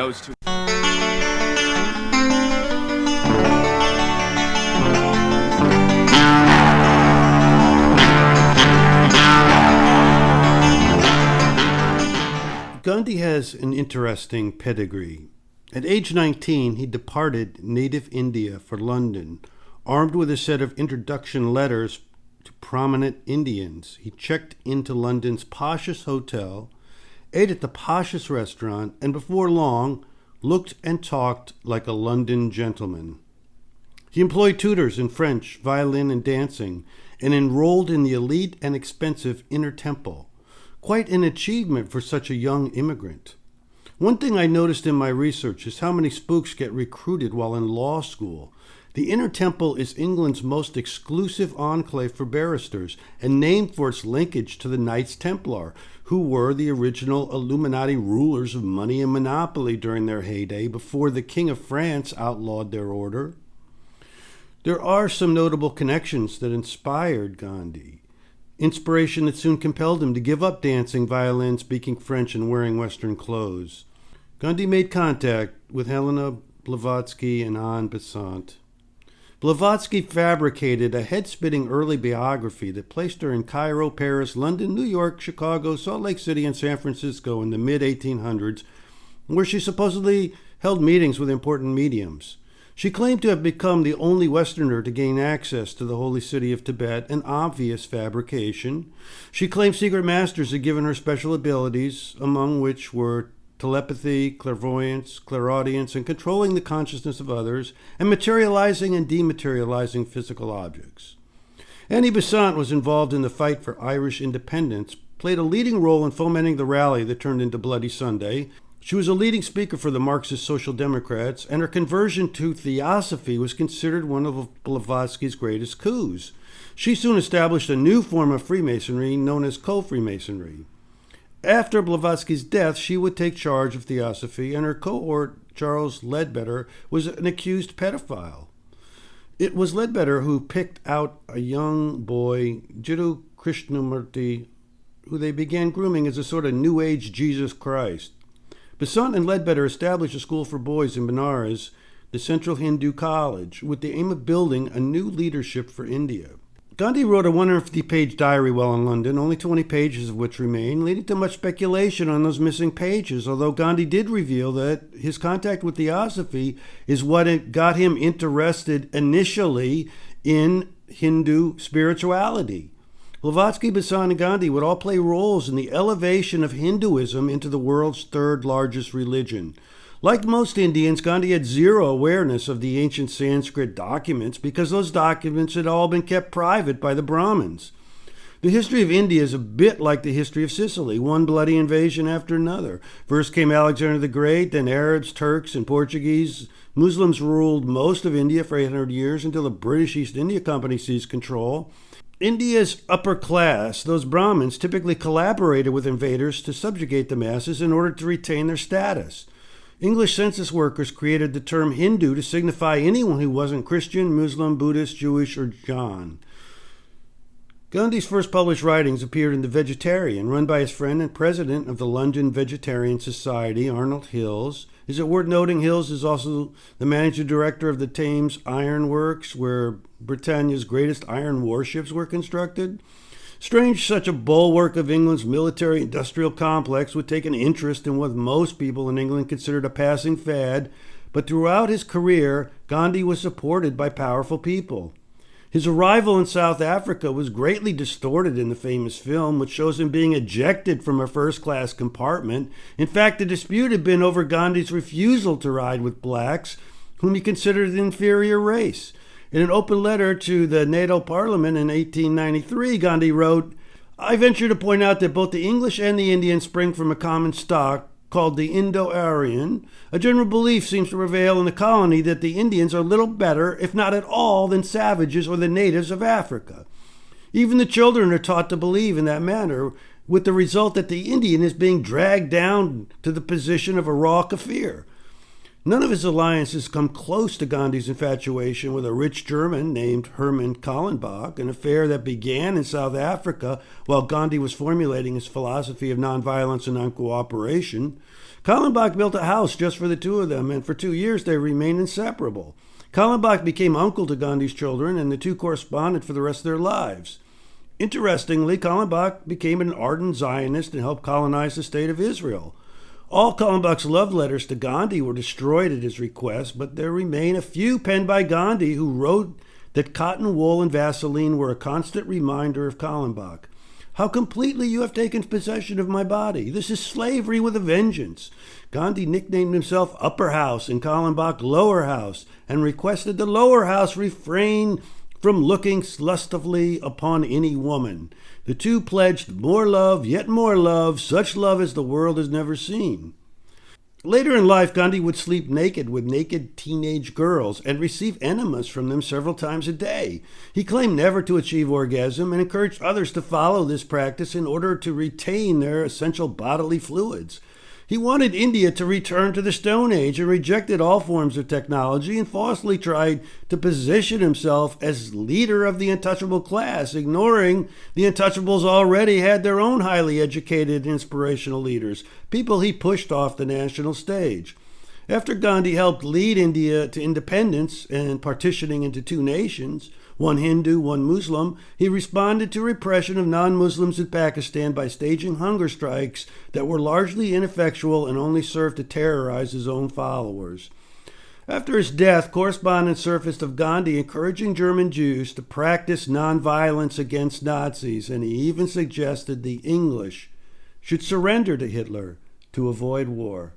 those two. Gandhi has an interesting pedigree. At age 19, he departed native India for London, armed with a set of introduction letters to prominent Indians. He checked into London's poshest hotel, ate at the poshest restaurant, and before long, looked and talked like a London gentleman. He employed tutors in French, violin, and dancing, and enrolled in the elite and expensive Inner Temple. Quite an achievement for such a young immigrant. One thing I noticed in my research is how many spooks get recruited while in law school. The Inner Temple is England's most exclusive enclave for barristers and named for its linkage to the Knights Templar, who were the original Illuminati rulers of money and monopoly during their heyday before the King of France outlawed their order. There are some notable connections that inspired Gandhi. Inspiration that soon compelled him to give up dancing, violin, speaking French, and wearing Western clothes. Gandhi made contact with Helena Blavatsky and Anne Bessant. Blavatsky fabricated a head-spinning early biography that placed her in Cairo, Paris, London, New York, Chicago, Salt Lake City, and San Francisco in the mid-1800s, where she supposedly held meetings with important mediums. She claimed to have become the only Westerner to gain access to the holy city of Tibet, an obvious fabrication. She claimed secret masters had given her special abilities, among which were telepathy, clairvoyance, clairaudience, and controlling the consciousness of others, and materializing and dematerializing physical objects. Annie Bessant was involved in the fight for Irish independence, played a leading role in fomenting the rally that turned into Bloody Sunday. She was a leading speaker for the Marxist Social Democrats, and her conversion to theosophy was considered one of Blavatsky's greatest coups. She soon established a new form of Freemasonry known as co-Freemasonry. After Blavatsky's death, she would take charge of theosophy, and her cohort, Charles Ledbetter, was an accused pedophile. It was Ledbetter who picked out a young boy, Jiddu Krishnamurti, who they began grooming as a sort of New Age Jesus Christ. Bessant and Ledbetter established a school for boys in Benares, the Central Hindu College, with the aim of building a new leadership for India. Gandhi wrote a 150-page diary while in London, only 20 pages of which remain, leading to much speculation on those missing pages, although Gandhi did reveal that his contact with theosophy is what got him interested initially in Hindu spirituality. Blavatsky, Bessant, and Gandhi would all play roles in the elevation of Hinduism into the world's third largest religion. Like most Indians, Gandhi had zero awareness of the ancient Sanskrit documents because those documents had all been kept private by the Brahmins. The history of India is a bit like the history of Sicily, one bloody invasion after another. First came Alexander the Great, then Arabs, Turks, and Portuguese. Muslims ruled most of India for 800 years until the British East India Company seized control. India's upper class, those Brahmins, typically collaborated with invaders to subjugate the masses in order to retain their status. English census workers created the term Hindu to signify anyone who wasn't Christian, Muslim, Buddhist, Jewish, or Jain. Gandhi's first published writings appeared in The Vegetarian, run by his friend and president of the London Vegetarian Society, Arnold Hills. Is it worth noting Hills is also the managing director of the Thames Iron Works, where Britannia's greatest iron warships were constructed? Strange such a bulwark of England's military-industrial complex would take an interest in what most people in England considered a passing fad, but throughout his career, Gandhi was supported by powerful people. His arrival in South Africa was greatly distorted in the famous film, which shows him being ejected from a first-class compartment. In fact, the dispute had been over Gandhi's refusal to ride with blacks, whom he considered an inferior race. In an open letter to the NATO Parliament in 1893, Gandhi wrote, "I venture to point out that both the English and the Indians spring from a common stock, called the Indo-Aryan. A general belief seems to prevail in the colony that the Indians are little better, if not at all, than savages or the natives of Africa. Even the children are taught to believe in that manner, with the result that the Indian is being dragged down to the position of a raw Kafir. None of his alliances come close to Gandhi's infatuation with a rich German named Hermann Kallenbach, an affair that began in South Africa while Gandhi was formulating his philosophy of nonviolence and non-cooperation. Kallenbach built a house just for the two of them, and for 2 years they remained inseparable. Kallenbach became uncle to Gandhi's children, and the two corresponded for the rest of their lives. Interestingly, Kallenbach became an ardent Zionist and helped colonize the state of Israel. All Kallenbach's love letters to Gandhi were destroyed at his request, but there remain a few penned by Gandhi, who wrote that cotton wool and Vaseline were a constant reminder of Kallenbach. How completely you have taken possession of my body. This is slavery with a vengeance. Gandhi nicknamed himself Upper House and Kallenbach Lower House, and requested the Lower House refrain from looking lustfully upon any woman. The two pledged more love, yet more love, such love as the world has never seen. Later in life, Gandhi would sleep naked with naked teenage girls and receive enemas from them several times a day. He claimed never to achieve orgasm and encouraged others to follow this practice in order to retain their essential bodily fluids. He wanted India to return to the Stone Age and rejected all forms of technology and falsely tried to position himself as leader of the untouchable class, ignoring the untouchables already had their own highly educated, inspirational leaders, people he pushed off the national stage. After Gandhi helped lead India to independence and partitioning into two nations, one Hindu, one Muslim, he responded to repression of non-Muslims in Pakistan by staging hunger strikes that were largely ineffectual and only served to terrorize his own followers. After his death, correspondence surfaced of Gandhi encouraging German Jews to practice nonviolence against Nazis, and he even suggested the English should surrender to Hitler to avoid war.